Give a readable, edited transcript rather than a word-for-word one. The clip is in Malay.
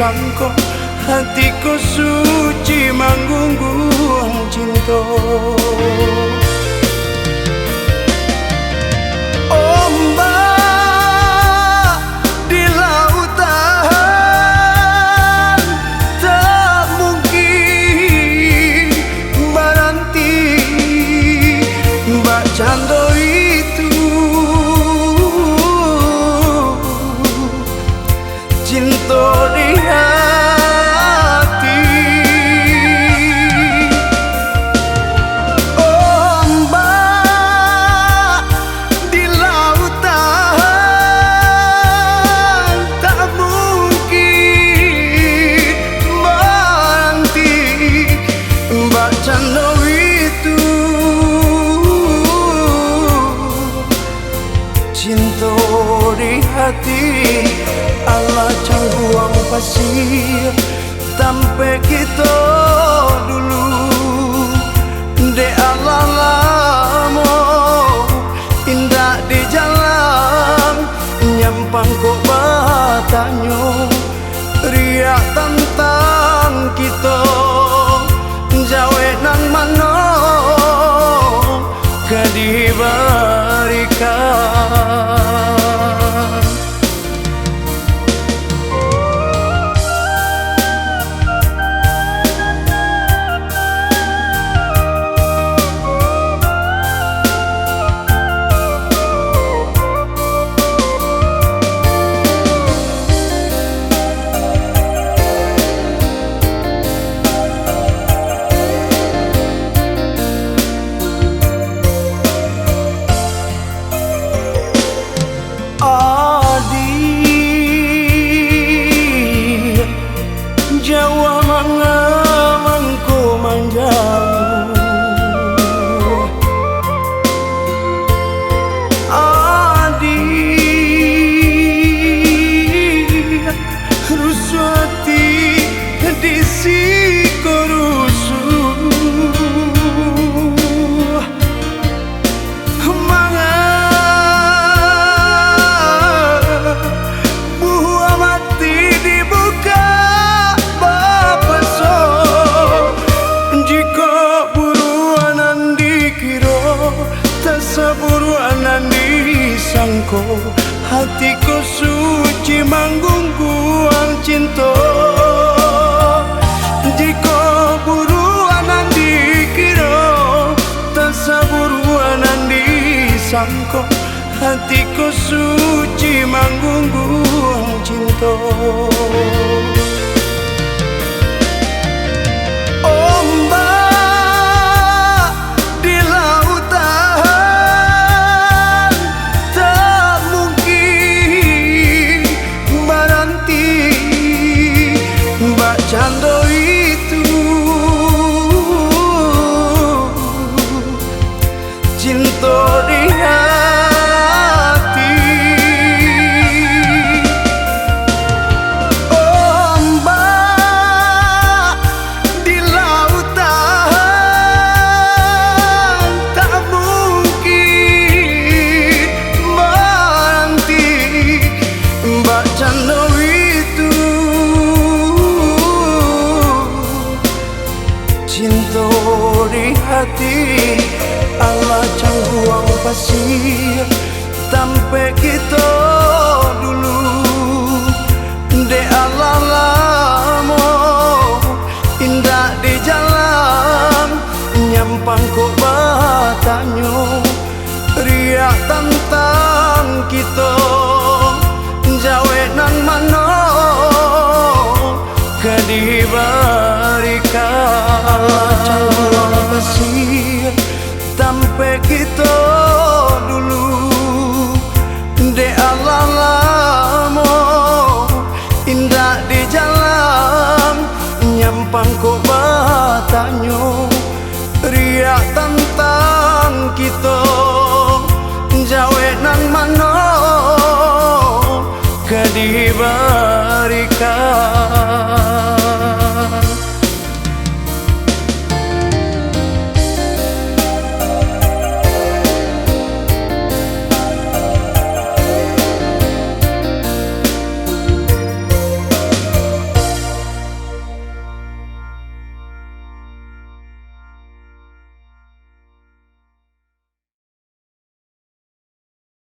sangko hatiku suci manggung cinta. Ombak di lautan tak mungkin berhenti, mbak cando itu cinta di hati. Ombak di lautan tak mungkin berhenti, mbak cando itu cinta di hati. Allah cangguang pasir sampai kita dulu de Allah lamo indah di jalan nyampang kok batanyo riak tentang kita jawe nang mano kedibarikan. Jawa mangamangku manjamu adik rusuh hati disiko rusuh buah mati dibuka buruanan disangko hatiku suci manggung cinta. Jika buruanan dikira tasaburuanan disangko hatiku suci manggung cinta. Cando itu cinta di hati. Ombak di lautan tak mungkin berhenti, mbak cando itu cinta di hati. Allah cangguang pasir sampai kita dulu de Allah lamo indah di jalan nyampang kok batanyo riak tentang kita jawe nang mano kedibarikan. Cangguang pasir sampai kita dulu de Allah lamo indah di jalan nyampang kok batanyo riak tentang kita jawe nang mano kedibarikan.